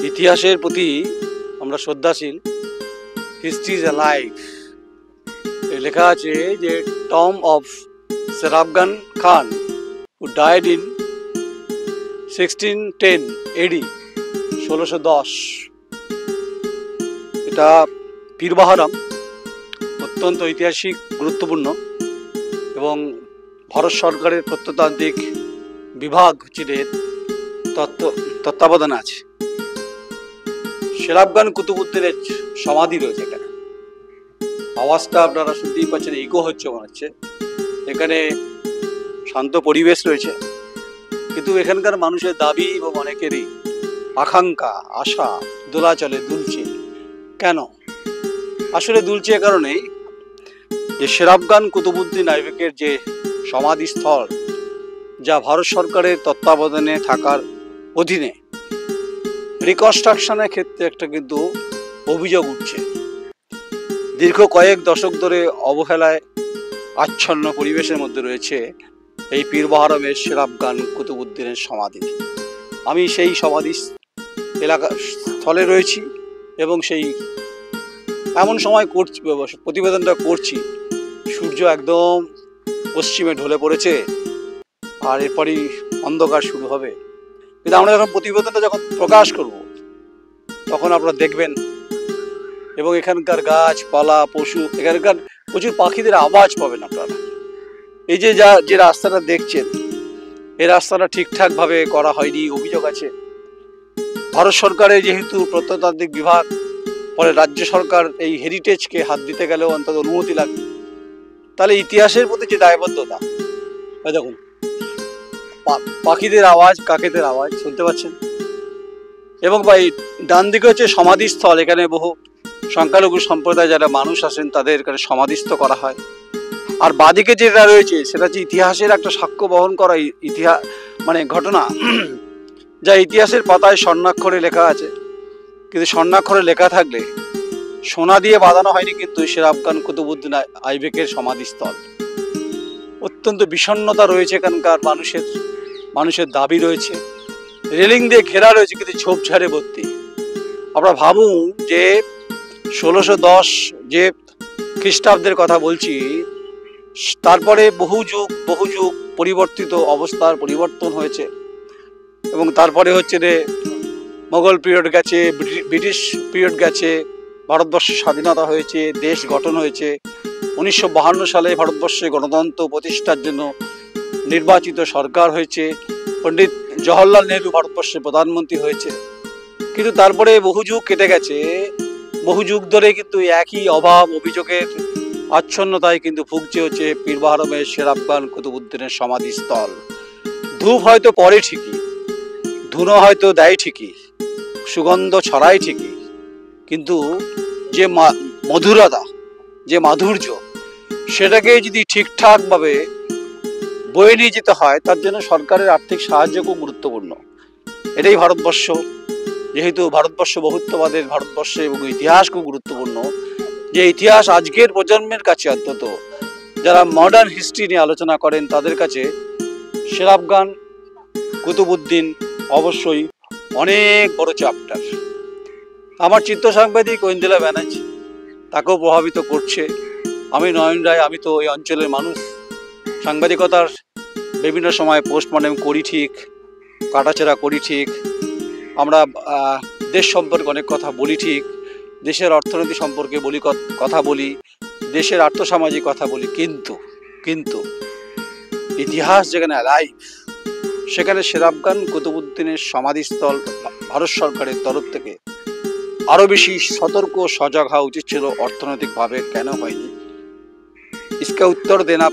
ইতিহাসের প্রতি আমরা শ্রদ্ধাশীল। হিস্ট্রি ইজ অ্যালাইভ লেখা আছে যে tomb of Sher Afgan Khan who died in 1610 AD 1610। এটা পীরবাহারাম অত্যন্ত ঐতিহাসিক গুরুত্বপূর্ণ এবং ভারত সরকারের প্রত্নতান্ত্রিক বিভাগ হচ্ছে তত্ত্বাবধানে আছে। সেরাফগান কুতুবুদ্দিনের সমাধি রয়েছে এখানে। আওয়াজটা আপনারা শুনতেই পাচ্ছেন, ইকো হচ্ছে মনে হচ্ছে। এখানে শান্ত পরিবেশ রয়েছে, কিন্তু এখানকার মানুষের দাবি এবং অনেকেরই আকাঙ্ক্ষা আশা দোলাচলে দুলছে। কেন? আসলে দুলছে এ কারণেই যে সেরাফগান কুতুবুদ্দিন আইবেকের যে সমাধিস্থল, যা ভারত সরকারের তত্ত্বাবধানে থাকার অধীনে, রিকনস্ট্রাকশনের ক্ষেত্রে একটা কিন্তু অভিযোগ উঠছে। দীর্ঘ কয়েক দশক ধরে অবহেলায় আচ্ছন্ন পরিবেশের মধ্যে রয়েছে এই পীরবাহারামের সেরাফগান কুতুবুদ্দিনের সমাধি। আমি সেই সমাধি এলাকা স্থলে রয়েছি এবং সেই এমন সময় করছি, প্রতিবেদনটা করছি, সূর্য একদম পশ্চিমে ঢলে পড়েছে আর এরপরই অন্ধকার শুরু হবে। কিন্তু আমরা যখন প্রতিবেদনটা যখন প্রকাশ করব তখন আপনারা দেখবেন এবং এখানকার গাছপালা পশু, এখানকার প্রচুর পাখিদের আওয়াজ পাবেন আপনারা। এই যে রাস্তাটা দেখছেন, এই রাস্তাটা ঠিকঠাকভাবে করা হয়নি, অভিযোগ আছে। ভারত সরকারের যেহেতু প্রত্নতান্ত্রিক বিভাগ, পরে রাজ্য সরকার এই হেরিটেজকে হাত দিতে গেলেও অন্তত অনুমতি লাগবে। তাহলে ইতিহাসের প্রতি যে দায়বদ্ধতা, দেখুন পাখিদের আওয়াজ, কাকেদের আওয়াজ শুনতে পাচ্ছেন। এবং ভাই ডান দিকে হচ্ছে সমাধিস্থল, এখানে বহু সংখ্যালঘু সম্প্রদায় যারা মানুষ আছেন তাদের এখানে সমাধিস্থ করা হয়। আর বাদিকে যেটা রয়েছে সেটা হচ্ছে ইতিহাসের একটা সাক্ষ্য বহন করা ইতিহাস, মানে ঘটনা, যা ইতিহাসের পাতায় স্বর্ণাক্ষরে লেখা আছে। কিন্তু স্বর্ণাক্ষরে লেখা থাকলে সোনা দিয়ে বাঁধানো হয়নি কিন্তু সেরাফগান কুতুবুদ্দিন আইবেকের সমাধিস্থল। অত্যন্ত বিষণ্ণতা রয়েছে এখানকার মানুষের দাবি রয়েছে। রেলিং দিয়ে ঘেরা রয়েছে কিন্তু ঝোপঝাড়ে ভর্তি। আমরা ভাবুন যে 1610 যে খ্রিস্টাব্দের কথা বলছি, তারপরে বহু যুগ পরিবর্তিত অবস্থার পরিবর্তন হয়েছে। এবং তারপরে হচ্ছে যে মোগল পিরিয়ড গেছে, ব্রিটিশ পিরিয়ড গেছে, ভারতবর্ষের স্বাধীনতা হয়েছে, দেশ গঠন হয়েছে। 1952 সালে ভারতবর্ষে গণতন্ত্র প্রতিষ্ঠার জন্য নির্বাচিত সরকার হয়েছে। পণ্ডিত জওহরলাল নেহরু ভারতবর্ষের প্রধানমন্ত্রী হয়েছে। কিন্তু তারপরে বহু যুগ কেটে গেছে, বহু যুগ ধরে কিন্তু একই অভাব অভিযোগের আচ্ছন্নতায় কিন্তু ভুগছে হচ্ছে পীরবাহারামের সেরাফগান কুতুবুদ্দিনের সমাধিস্থল। ধূপ হয়তো পড়ে ঠিকই, ধুনো হয়তো দেয় ঠিকই, সুগন্ধ ছড়ায় ঠিকই, কিন্তু যে মধুরতা, যে মাধুর্য, সেটাকে যদি ঠিকঠাকভাবে বয়ে নিয়ে যেতে হয়, তার জন্য সরকারের আর্থিক সাহায্য খুব গুরুত্বপূর্ণ। এটাই ভারতবর্ষ, যেহেতু ভারতবর্ষ বহুত্ববাদের ভারতবর্ষ এবং ইতিহাস খুব গুরুত্বপূর্ণ। যে ইতিহাস আজকের প্রজন্মের কাছে, অন্তত যারা মডার্ন হিস্ট্রি নিয়ে আলোচনা করেন তাদের কাছে সেরাফগান কুতুবুদ্দিন অবশ্যই অনেক বড় চ্যাপ্টার। আমার চিত্র সাংবাদিক ঐন্দ্রিলা ব্যানার্জি, তাকেও প্রভাবিত করছে। আমি নয়ন রায়, আমি তো এই অঞ্চলের মানুষ। সাংবাদিকতার বিভিন্ন সময় পোস্টমর্টেম করি ঠিক, কাটাছেঁড়া করি ঠিক, আমরা দেশ সম্পর্কে অনেক কথা বলি ঠিক, দেশের অর্থনীতি সম্পর্কে কথা বলি, দেশের আর্থসামাজিক কথা বলি, কিন্তু ইতিহাস যেখানে লাইভ, সেখানে সেরাফগান কুতুবুদ্দিনের সমাধিস্থল ভারত সরকারের তরফ থেকে আরো বেশি সতর্ক সজাগ হওয়া উচিত ছিল। অর্থনৈতিকভাবে কেন হয়নি, इसका उत्तर देना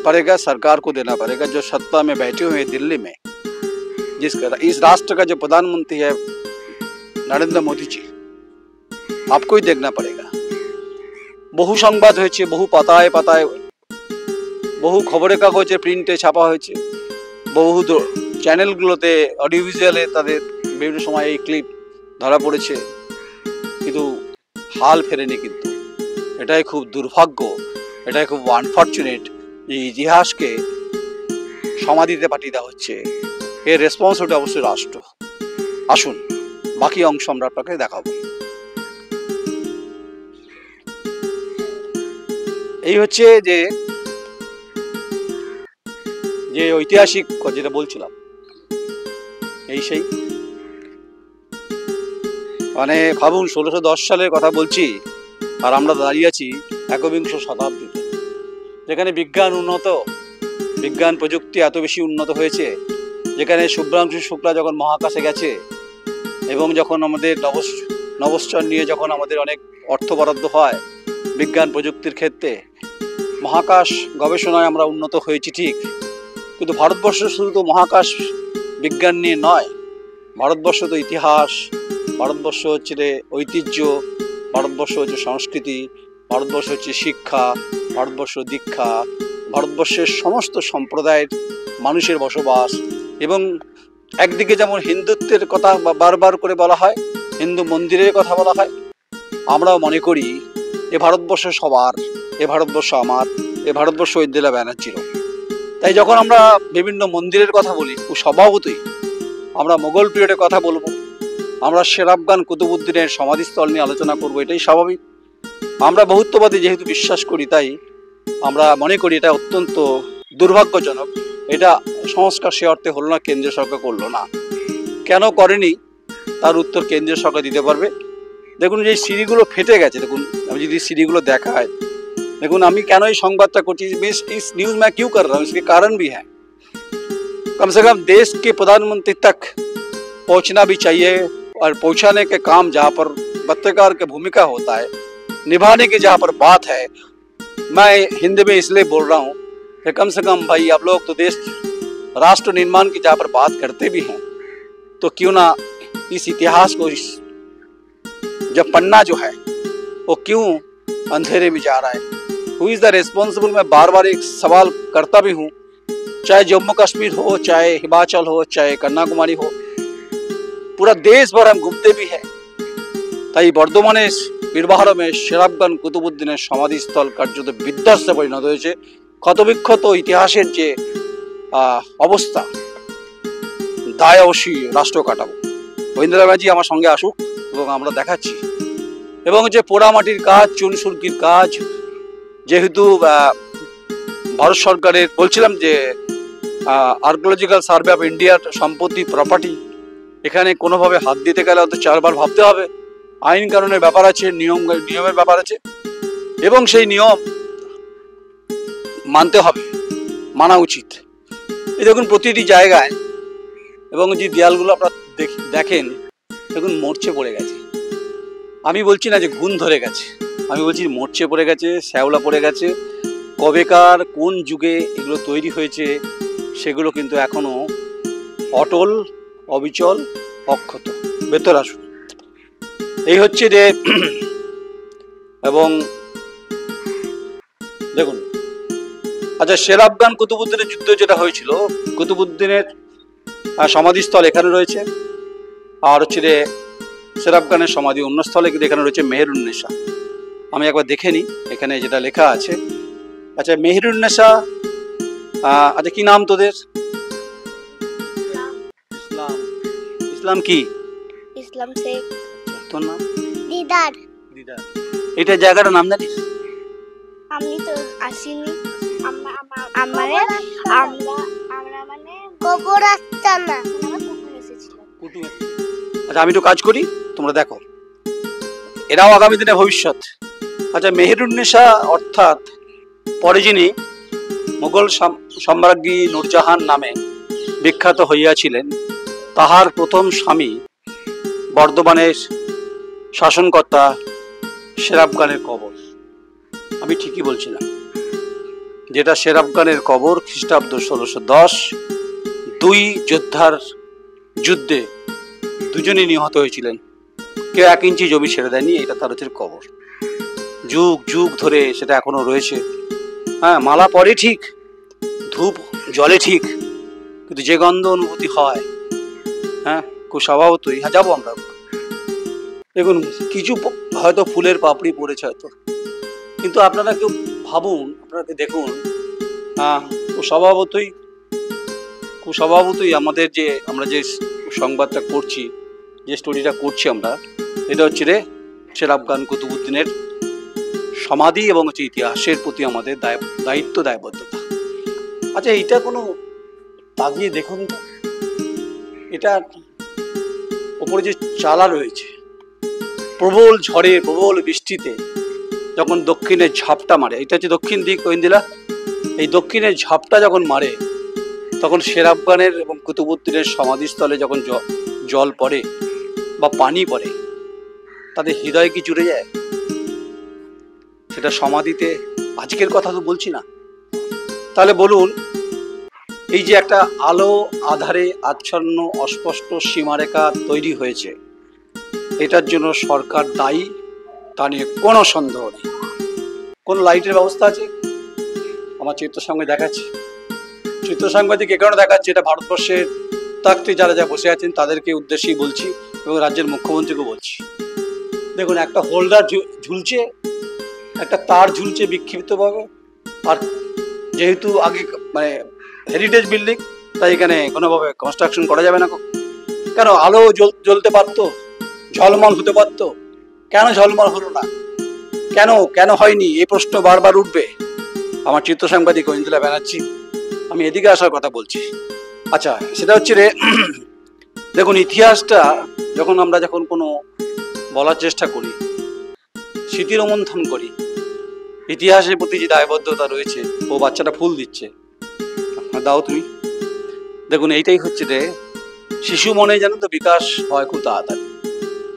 पड़ेगा, सरकार को देना पड़ेगा, जो सत्ता में बैठे हुए हैं दिल्ली में। इस राष्ट्र का जो प्रधानमंत्री है नरेंद्र मोदी जी, आपको ही देखना पड़ेगा। বহু সংবাদ হয়েছে, বহু পাতায় পাতায়, বহু খবরের কাগজে প্রিন্টে ছাপা হয়েছে, বহু চ্যানেলগুলোতে অডিও ভিজুয়ালে তাদের বিভিন্ন সময় এই ক্লিপ ধরা পড়েছে, কিন্তু হাল ফেরেনি। কিন্তু এটাই খুব দুর্ভাগ্য, এটাই খুব আনফর্চুনেট যে ইতিহাসকে সমাধিতে পাঠিয়ে দেওয়া হচ্ছে। এর রেসপন্সিবিলিটি অবশ্যই রাষ্ট্র। আসুন বাকি অংশ আমরা আপনাকে দেখাবো। এই হচ্ছে যে যে ঐতিহাসিক যেটা বলছিলাম, এই সেই মানে ভাবুন 1610 সালের কথা বলছি, আর আমরা দাঁড়িয়ে আছি একবিংশ শতাব্দীতে, যেখানে বিজ্ঞান উন্নত, বিজ্ঞান প্রযুক্তি এত বেশি উন্নত হয়েছে, যেখানে শুভ্রাংশু শুক্লা যখন মহাকাশে গেছে এবং যখন আমাদের নভশ্চর নিয়ে যখন আমাদের অনেক অর্থ বরাদ্দ হয় বিজ্ঞান প্রযুক্তির ক্ষেত্রে, মহাকাশ গবেষণায় আমরা উন্নত হয়েছি ঠিক, কিন্তু ভারতবর্ষ শুধু তো মহাকাশ বিজ্ঞান নিয়ে নয়, ভারতবর্ষ তো ইতিহাস, ভারতবর্ষ হচ্ছে ঐতিহ্য, ভারতবর্ষ হচ্ছে সংস্কৃতি, ভারতবর্ষ হচ্ছে শিক্ষা, ভারতবর্ষ দীক্ষা, ভারতবর্ষের সমস্ত সম্প্রদায়ের মানুষের বসবাস। এবং একদিকে যেমন হিন্দুত্বের কথা বারবার করে বলা হয়, হিন্দু মন্দিরের কথা বলা হয়, আমরাও মনে করি এ ভারতবর্ষ সবার, এ ভারতবর্ষ আমার, এ ভারতবর্শ ঐন্দ্রিলা ব্যানার্জিরও। তাই যখন আমরা বিভিন্ন মন্দিরের কথা বলি, ও স্বভাবতই আমরা মোগল পিরিয়ডের কথা বলবো, আমরা শের আফগান কুতুবউদ্দিনের সমাধিস্থল নিয়ে আলোচনা করব, এটাই স্বাভাবিক। আমরা বহুত্ববাদী যেহেতু বিশ্বাস করি, তাই আমরা মনে করি এটা অত্যন্ত দুর্ভাগ্যজনক, এটা সংস্কার সে অর্থে হলো না, কেন্দ্রীয় সরকার করলো না। কেন করেনি তার উত্তর কেন্দ্রীয় সরকার দিতে পারবে। দেখুন যে সিঁড়িগুলো ফেটে গেছে, দেখুন আমি যদি সিঁড়িগুলো দেখাই, দেখুন আমি কেন এই সংবাদটা করছি, इस न्यूज में क्यों कर रहा हूँ, इसके कारण भी है। कम से कम देश के प्रधानमंत्री तक पहुंचना भी चाहिए, और पहुंचाने के काम जहाँ पर पत्रकार की भूमिका होता है, निभाने की जहाँ पर बात है, मैं हिंदी में इसलिए बोल रहा हूँ कि कम से कम भाई आप लोग तो देश राष्ट्र निर्माण की जहाँ पर बात करते भी हैं, तो क्यों ना इस इतिहास को, जब पन्ना जो है वो क्यों अंधेरे में जा रहा है, हु इज द रेस्पॉन्सिबल। मैं बार बार एक सवाल करता भी हूँ, चाहे जम्मू कश्मीर हो, चाहे हिमाचल हो, चाहे कन्याकुमारी हो, पूरा देश भर हम घूमते भी हैं। তাই বর্ধমানের বীরবাহারমে শের আফগান কুতুবউদ্দিনের সমাধিস্থল কার্যত বিধ্বস্তে পরিণত হয়েছে। ক্ষতবিক্ষত ইতিহাসের যে অবস্থা, দায় অবশ্যই রাষ্ট্র কাটাবো। ঐন্দ্রিলা ব্যানার্জি আমার সঙ্গে আসুক এবং আমরা দেখাচ্ছি। এবং যে পোড়ামাটির কাজ, চুনসুরকির কাজ, যেহেতু ভারত সরকারের বলছিলাম যে আর্কিওলজিক্যাল সার্ভে অফ ইন্ডিয়ার সম্পত্তি প্রপার্টি, এখানে কোনোভাবে হাত দিতে গেলে হয়তো 4 বার ভাবতে হবে। আইন কানুনের ব্যাপার আছে, নিয়মের ব্যাপার আছে, এবং সেই নিয়ম মানতে হবে, মানা উচিত। এই দেখুন প্রতিটি জায়গায়, এবং যে দেয়ালগুলো আপনারা দেখেন, দেখুন মরচে পড়ে গেছে। আমি বলছি না যে ঘুণ ধরে গেছে, আমি বলছি মরচে পড়ে গেছে, শ্যাওলা পড়ে গেছে। কবেকার কোন যুগে এগুলো তৈরি হয়েছে সেগুলো কিন্তু এখনো অটল, অবিচল, অক্ষত। ভেতর আসুন। এই হচ্ছে যে, এবং দেখুন, আচ্ছা শের আফগান কুতুবউদ্দিনের যুদ্ধ যেটা হয়েছিল, কুতুবউদ্দিনের সমাধিস্থল এখানে রয়েছে, আর হচ্ছে যে শের আফগানের সমাধি অন্য স্থলে, কিন্তু এখানে রয়েছে মেহেরুন্নেসা। আমি একবার দেখে নিই এখানে যেটা লেখা আছে। আচ্ছা মেহেরুন্নেসা, আচ্ছা কি নাম তোদের? ইসলাম। ইসলাম কি? ইসলাম শেখ। তোর নাম? দিদার। দিদার। এটা জায়গাটার নাম জানিস? আমি তো আসিনি। আমরা মানে গোবর আসতাম না, আমরা কুকুর এসেছিলাম। আচ্ছা আমি একটু কাজ করি, তোমরা দেখো, এরাও আগামী দিনে ভবিষ্যৎ। আচ্ছা মেহেরুন্নেসা অর্থাৎ পরে যিনি মুঘল সম্রাজ্ঞী নূরজাহান নামে বিখ্যাত হইয়াছিলেন, তাহার প্রথম স্বামী বর্ধমানের শাসনকর্তা শের আফগানের কবর। আমি ঠিকই বলছিলাম, যেটা শের আফগানের কবর খ্রিস্টাব্দ 1610। 2 যোদ্ধার যুদ্ধে দুজনই নিহত হয়েছিলেন, কেউ 1 ইঞ্চি জমি ছেড়ে দেয়নি, এটা তার হচ্ছে কবর। যুগ যুগ ধরে সেটা এখনো রয়েছে। হ্যাঁ, মালা পরে ঠিক, ধূপ জলে ঠিক, কিন্তু যে গন্ধ অনুভূতি হয়, হ্যাঁ খুব স্বভাবতই। হ্যাঁ যাবো আমরা। দেখুন কিছু হয়তো ফুলের পাপড়ি পড়েছে হয়তো, কিন্তু আপনারা কেউ ভাবুন, আপনারা দেখুন, হ্যাঁ খুব স্বভাবতই আমাদের যে আমরা যে সংবাদটা করছি, যে স্টোরিটা করছি আমরা, এটা হচ্ছে রে শের আফগান কুতুবউদ্দিনের সমাধি এবং হচ্ছে ইতিহাসের প্রতি আমাদের দায়িত্ব দায়বদ্ধতা। আচ্ছা, এটা কোনো তাকিয়ে দেখুন তো, এটা ওপরে যে চালা রয়েছে, প্রবল ঝড়ে প্রবল বৃষ্টিতে যখন দক্ষিণের ঝাপটা মারে, এটা হচ্ছে দক্ষিণ দিক ঐন্দিলা, এই দক্ষিণের ঝাপটা যখন মারে তখন শের আফগানের এবং কুতুবউদ্দিনের সমাধিস্থলে যখন জল পড়ে বা পানি পড়ে, তাদের হৃদয় কি জুড়ে যায়? সেটা সমাধিতে, আজকের কথা তো বলছি না। তাহলে বলুন, এই যে একটা আলো আধারে আচ্ছন্ন অস্পষ্ট সীমারেখা তৈরি হয়েছে, এটার জন্য সরকার দায়ী, তা নিয়ে কোনো সন্দেহ নেই। কোন লাইটের ব্যবস্থা আছে? আমার চিত্রসঙ্গে দেখাচ্ছি। চিত্রসাংবাদিক এ কারণে দেখাচ্ছে, এটা ভারতবর্ষের তাকতে যারা যা বসে আছেন তাদেরকে উদ্দেশ্যেই বলছি এবং রাজ্যের মুখ্যমন্ত্রীকেও বলছি। দেখুন, একটা হোল্ডার ঝুলছে, একটা তার ঝুলছে বিক্ষিপ্তভাবে, আর যেহেতু আগে মানে হেরিটেজ বিল্ডিং, তাই এখানে কোনোভাবে কনস্ট্রাকশন করা যাবে না। কেন? আলো জ্বলতে পারতো, ঝলমল হতে পারতো, কেন ঝলমল হলো না? কেন কেন হয়নি? এই প্রশ্ন বারবার উঠবে। আমার চিত্র সাংবাদিক ঐন্দিলা ব্যানার্জি, আমি এদিকে আসার কথা বলছি। আচ্ছা, সেটা হচ্ছে রে, দেখুন ইতিহাসটা আমরা যখন কোনো বলার চেষ্টা করি, স্মৃতি রোমন্থন করি, ইতিহাসের প্রতি যে দায়বদ্ধতা রয়েছে, ও বাচ্চাটা ফুল দিচ্ছে, দাও তুমি। দেখুন, এইটাই হচ্ছে রে, শিশু মনে জানো তো বিকাশ হয় খুব তাড়াতাড়ি।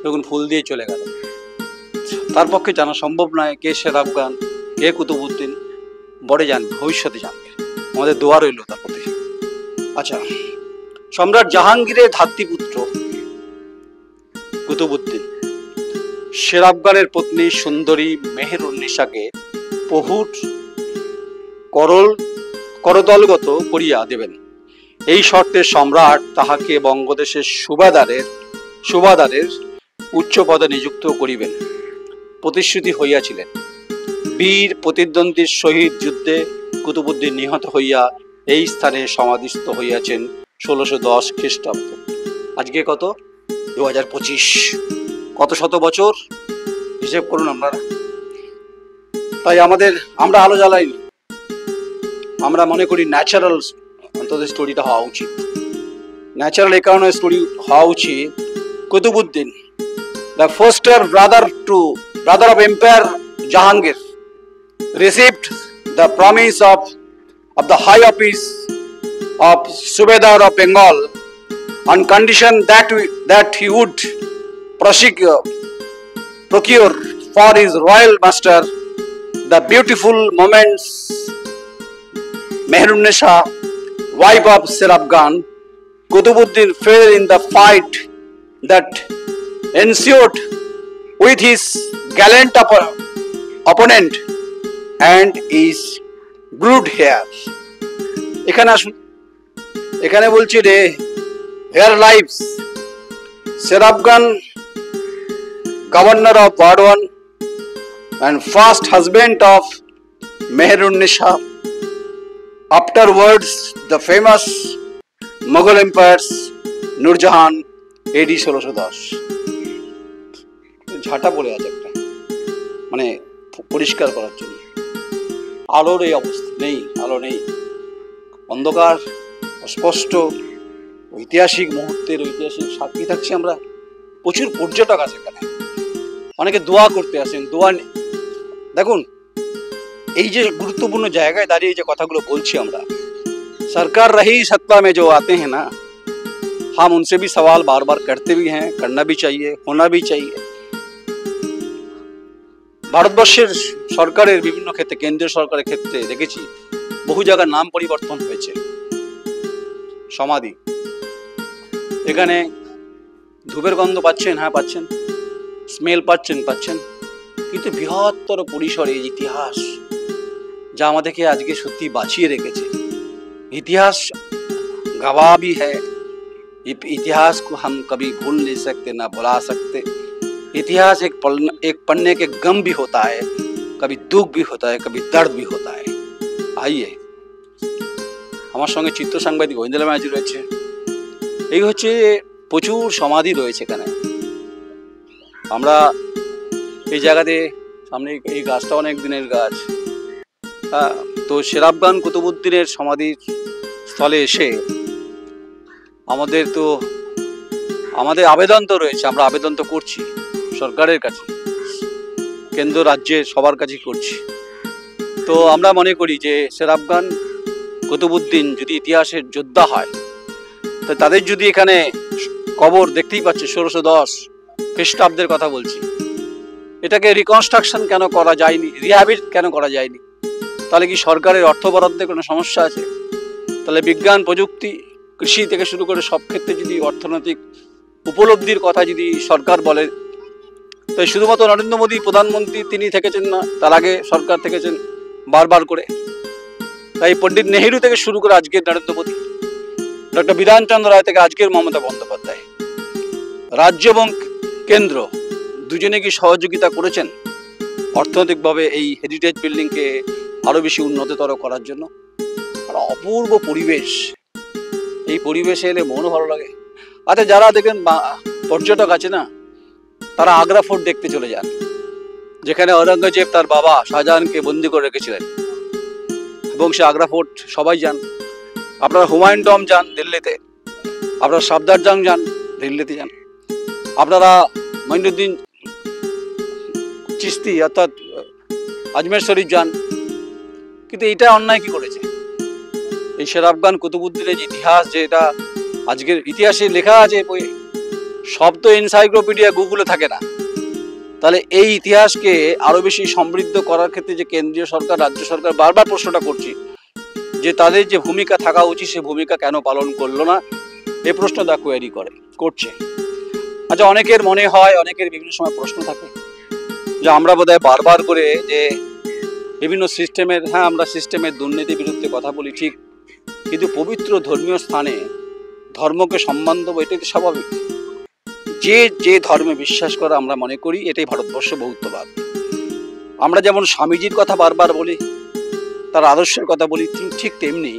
দেখুন, ফুল দিয়ে চলে গেল, তার পক্ষে জানা সম্ভব নয় কে শের আফগান, কে কুতুবউদ্দিন, বড়ে জানবে, ভবিষ্যতে জানবে, আমাদের দোয়া রইল তার প্রতি। আচ্ছা, সম্রাট জাহাঙ্গীরের ধাত্রীপুত্র কুতুবউদ্দিন শের আফগানের পত্নী সুন্দরী মেহেরুন্নিসাকে প্রভুর করদলগত করিয়া দেবেন, এই শর্তে সম্রাট তাহাকে বঙ্গদেশের সুবাদারের উচ্চ পদে নিযুক্ত করিবেন প্রতিশ্রুতি হইয়াছিলেন। বীর প্রতিদ্বন্দ্বীর সহিত যুদ্ধে কুতুবউদ্দিন নিহত হইয়া এই স্থানে সমাধিস্থ হইয়াছেন 1610 খ্রিস্টাব্দ। আজকে কত? 2025। কত শত বছর হিসেব করুন আপনারা। তাই আমরা আলো জ্বালাইনি, আমরা মনে করি ন্যাচারাল অন্তত স্টোরিটা হওয়া উচিত। ন্যাচারাল এই কারণে স্টোরি হওয়া উচিত, Qutbuddin the foster brother of Emperor Jahangir received the promise of the high office of Subedar of Bengal on condition that he would procure for his royal master the beautiful moments Meherunnisa, wife of Sher Afgan. Kutubuddin fell in the fight that ensued with his gallant opponent and his brood hair. এখানে আসুন, এখানে বলছি রে, here lives Sher Afgan, governor of Burdwan and first husband of Meherunnisa, afterwards the famous Mughal emperor Nurjahan, AD 1610। ঝাঁটা পড়ে আছে একটা, মানে পরিষ্কার করার জন্য। আলোর এই অবস্থা নেই, আলো নেই, অন্ধকার, অস্পষ্ট ঐতিহাসিক মুহূর্তের ঐতিহাসিক সাক্ষী থাকছি আমরা। প্রচুর পর্যটক আছে এখানে, অনেকে দোয়া করতে আসেন। দেখুন, এই যে গুরুত্বপূর্ণ জায়গায় দাঁড়িয়ে যে কথাগুলো বলছি আমরা, সরকার रही सत्ता में जो आते हैं ना, हम उनसे भी सवाल बार बार करते भी हैं, करना भी चाहिए, होना भी चाहिए। ভারতবর্ষের সরকারের বিভিন্ন ক্ষেত্রে, কেন্দ্রীয় সরকারের ক্ষেত্রে দেখেছি বহু জায়গার নাম পরিবর্তন হয়েছে। সমাধি, এখানে ধূপের গন্ধ পাচ্ছেন, হ্যাঁ পাচ্ছেন, স্মেল পাচ্ছেন, কিন্তু বৃহত্তর পরিসরে ইতিহাস যা আমাদেরকে আজকে সত্যি বাঁচিয়ে রেখেছে। इतिहास गवाह भी है, इतिहास को हम कभी भूल नहीं सकते, ना भुला सकते। इतिहास एक पन्ने के गम भी होता है, कभी दुख भी होता है, कभी दर्द भी होता है। आइए, আমার সঙ্গে চিত্র সাংবাদিক ঐন্দিলা ব্যানার্জি রয়েছে। এই হচ্ছে প্রচুর সমাধি রয়েছে এখানে। আমরা এই জায়গাতে সামনে এই গাছটা অনেক দিনের গাছ, হ্যাঁ, তো সেরাবগান কুতুবুদ্দিনের সমাধির স্থলে এসে আমাদের আবেদন তো রয়েছে, আমরা আবেদন তো করছি সরকারের কাছে, কেন্দ্র রাজ্যের সবার কাছেই করছি। তো আমরা মনে করি যে সেরাবগান কুতুবুদ্দিন যদি ইতিহাসের যোদ্ধা হয়, তো তাদের যদি এখানে কবর দেখতেই পাচ্ছে 1610 খ্রিস্টাব্দের কথা বলছি, এটাকে রিকনস্ট্রাকশন কেন করা যায়নি, রিহ্যাবিট কেন করা যায়নি? তাহলে কি সরকারের অর্থ বরাদ্দে কোনো সমস্যা আছে? তাহলে বিজ্ঞান প্রযুক্তি কৃষি থেকে শুরু করে সব ক্ষেত্রে যদি অর্থনৈতিক উপলব্ধির কথা যদি সরকার বলে, তো শুধুমাত্র নরেন্দ্র মোদী প্রধানমন্ত্রী তিনি থেকেছেন না, তার আগে সরকার থেকেছেন বারবার করে। তাই পণ্ডিত নেহেরু থেকে শুরু করে আজকের নরেন্দ্র মোদী, ডক্টর বিধানচন্দ্র রায় থেকে আজকের মমতা বন্দ্যোপাধ্যায়, রাজ্য এবং কেন্দ্র দুজনে কি সহযোগিতা করেছেন অর্থনৈতিকভাবে এই হেরিটেজ বিল্ডিংকে আরো বেশি উন্নততর করার জন্য? আর অপূর্ব পরিবেশ, এই পরিবেশে এলে মনও ভালো লাগে। আচ্ছা, যারা দেখেন পর্যটক আছে না, তারা আগ্রা ফোর্ট দেখতে চলে যান, যেখানে ঔরঙ্গজেব তার বাবা শাহজাহানকে বন্দি করে রেখেছিলেন, এবং সে আগ্রা ফোর্ট সবাই যান। আপনারা হুমায়ুন টম্ব যান দিল্লিতে, আপনারা সাফদারজং যান দিল্লিতে যান, আপনারা মঈনুদ্দিন চিশতি অর্থাৎ আজমের শরীফ যান, কিন্তু এটা অন্যায় কি করেছে? এই সেরাবগান কুতুবুদ্দিনের যে ইতিহাস, যে এটা আজকের ইতিহাসে লেখা আছে বই, সব তো এনসাইক্লোপিডিয়া গুগলে থাকে না। তাহলে এই ইতিহাসকে আরো বেশি সমৃদ্ধ করার ক্ষেত্রে যে কেন্দ্রীয় সরকার রাজ্য সরকার বারবার প্রশ্নটা করছি যে তাদের যে ভূমিকা থাকা উচিত সে ভূমিকা কেন পালন করলো না, এই প্রশ্ন দা কোয়েরি করছে। আচ্ছা, অনেকের মনে হয়, অনেকের বিভিন্ন সময় প্রশ্ন থাকে যে আমরা বোধহয় বারবার করে যে বিভিন্ন সিস্টেমের, হ্যাঁ আমরা সিস্টেমের দুর্নীতির বিরুদ্ধে কথা বলি ঠিক, কিন্তু পবিত্র ধর্মীয় স্থানে ধর্মকে সম্মান দেবো, এটাই তো স্বাভাবিক। যে ধর্মে বিশ্বাস করে আমরা মনে করি এটাই ভারতবর্ষ বহুত্ববাদ। আমরা যেমন স্বামীজির কথা বারবার বলি, তার আদর্শের কথা বলি, ঠিক তেমনি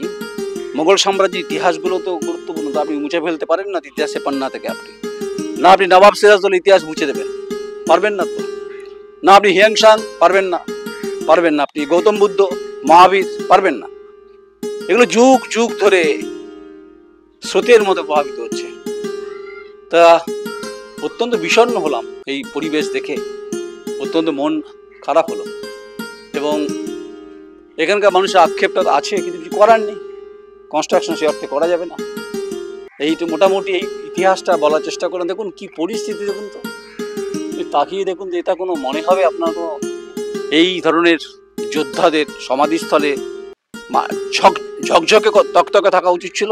মোগল সাম্রাজ্যের ইতিহাসগুলো তো গুরুত্বপূর্ণ, তো আপনি মুছে ফেলতে পারেন না ইতিহাসের পান্না থেকে। আপনি নবাব সিরাজদৌল্লার ইতিহাস মুছে দেবেন, পারবেন না তো। না আপনি হিয়াংশাং পারবেন না, আপনি গৌতম বুদ্ধ, মহাবীর পারবেন না। এগুলো যুগ যুগ ধরে স্রোতের মতো প্রভাবিত হচ্ছে। তা অত্যন্ত বিষণ্ণ হলাম এই পরিবেশ দেখে, অত্যন্ত মন খারাপ হলো। এবং এখানকার মানুষের আক্ষেপটা আছে, কিন্তু কিছু করার নেই, কনস্ট্রাকশন সে অর্থে করা যাবে না। এই তো মোটামুটি এই ইতিহাসটা বলার চেষ্টা করেন। দেখুন কি পরিস্থিতি, দেখুন তো, তাকিয়ে দেখুন যে এটা কোনো মনে হবে আপনার কোনো এই ধরনের যোদ্ধাদের সমাধিস্থলে ঝকঝকে তকতকে থাকা উচিত ছিল?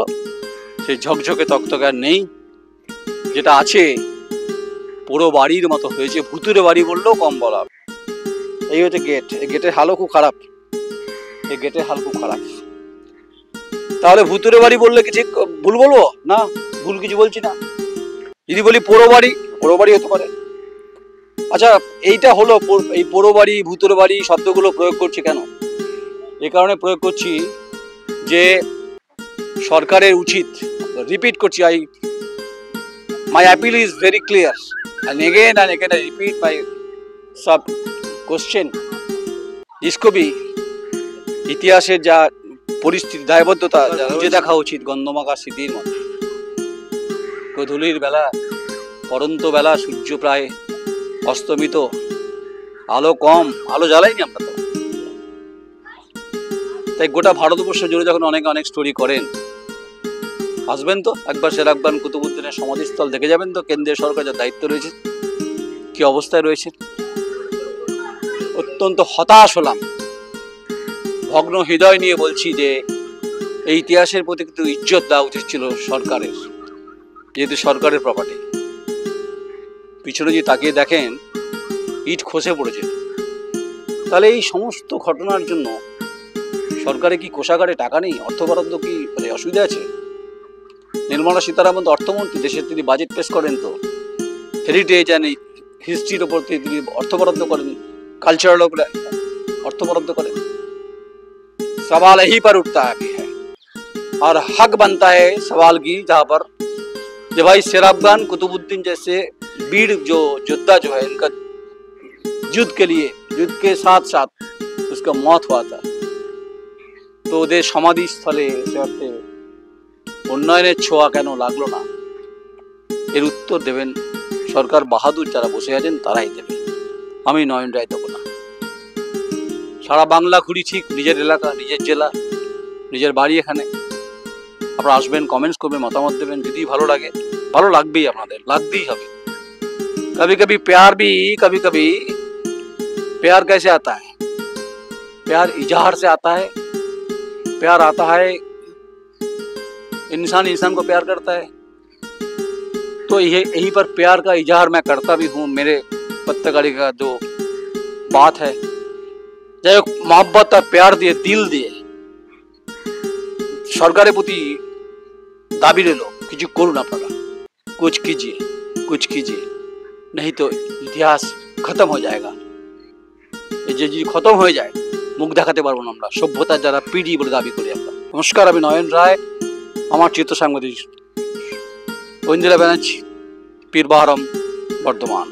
সেই ঝকঝকে তকতকে আর নেই, যেটা আছে পুরো বাড়ির মতো হয়েছে, ভুতুরে বাড়ি বললেও কম বলা। এই হচ্ছে গেট, এই গেটের হালও খুব খারাপ, এই গেটের হাল খুব খারাপ। তাহলে ভুতুরে বাড়ি বললে কি ঠিক ভুল বলবো? না, ভুল কিছু বলছি না। যদি বলি পোড়ো বাড়ি হতে পারে। আচ্ছা, এইটা হলো এই পোড়ো বাড়ি ভুতুরে বাড়ি শব্দগুলো প্রয়োগ করছি কেন? এ কারণে প্রয়োগ করছি যে সরকারের উচিত, রিপিট করছি, my appeal is very clear and again I repeat my sub question, इसको भी ইতিহাসের যা পরিস্থিতি দায়বদ্ধতা বুঝে দেখা উচিত। গন্ধমাখা স্মৃতির মতো গধূলির বেলা, পরন্ত বেলা, সূর্য প্রায় অস্তমিত, আলো কম, আলো জ্বালাইনি আমরা তো। তাই গোটা ভারতবর্ষ জুড়ে যখন অনেক স্টোরি করেন, আসবেন তো একবার সেরাবগান কুতুবুদ্দিনের সমাধিস্থল দেখে যাবেন তো। কেন্দ্রীয় সরকার যার দায়িত্ব রয়েছে কি অবস্থায় রয়েছে, অত্যন্ত হতাশ হলাম। ভগ্ন হৃদয় নিয়ে বলছি যে এই ইতিহাসের প্রতি কিন্তু ইজ্জত দেওয়া উচিত ছিল সরকারের, যেহেতু সরকারের প্রপার্টি। পিছনে যদি তাকিয়ে দেখেন ইট খসে পড়েছে। তাহলে এই সমস্ত ঘটনার জন্য সরকারে কি কোষাগারে টাকা নেই, অর্থ বরাদ্দ কি অসুবিধা আছে? নির্মলা সীতারামন তো অর্থমন্ত্রী, দেশের তিনি বাজেট পেশ করেন, তো হেরিটেজ অ্যান্ড হিস্ট্রির ওপর তিনি অর্থ বরাদ্দ করেন, কালচারাল ওপরে অর্থ বরাদ্দ করেন। सवाल यहीं पर उठता है और हक बनता है सवाल की, जहाँ पर जो भाई शेर अफगान कुतुबुद्दीन जैसे वीर जो योद्धा जो है, इनका युद्ध के लिए, युद्ध के साथ साथ उसका मौत हुआ था, তো ওদের সমাধিস্থলে উন্নয়নের ছোঁয়া কেন লাগলো না, এর উত্তর দেবেন সরকার বাহাদুর যারা বসে আছেন তারাই দেবেন, আমি নয়ন রায় দেবো না। সারা বাংলা ঘুরি ঠিক, নিজের এলাকা, নিজের জেলা, নিজের বাড়ি এখানে। আপনারা আসবেন, কমেন্টস করবেন, মতামত দেবেন, যদি ভালো লাগে, ভালো লাগবেই, আপনাদের লাগতেই হবে। कभी कभी प्यार भी, कभी कभी प्यार कैसे आता है, प्यार इजहार से आता है, प्यार आता है इंसान इंसान को प्यार करता है, तो यही पर प्यार का इजहार मैं करता भी हूँ। मेरे पत्रकारी का जो बात है, যাই হোক, মহব্বত আর প্যার দিয়ে, দিল দিয়ে সরকারের প্রতি দাবি রইল, কিছু করুন আপনারা, कुछ कीजिए, कुछ कीजिए, नहीं तो ইতিহাস খতম হয়ে যায়গা। এই যে যদি খতম হয়ে যায়, মুখ দেখাতে পারবো না আমরা, সভ্যতার যারা পিডি বলে দাবি করি আমরা। নমস্কার, আমি নয়ন রায়, আমার চিত্র সাংবাদিক ঐন্দ্রিলা ব্যানার্জি, পীরবাহারম, বর্ধমান।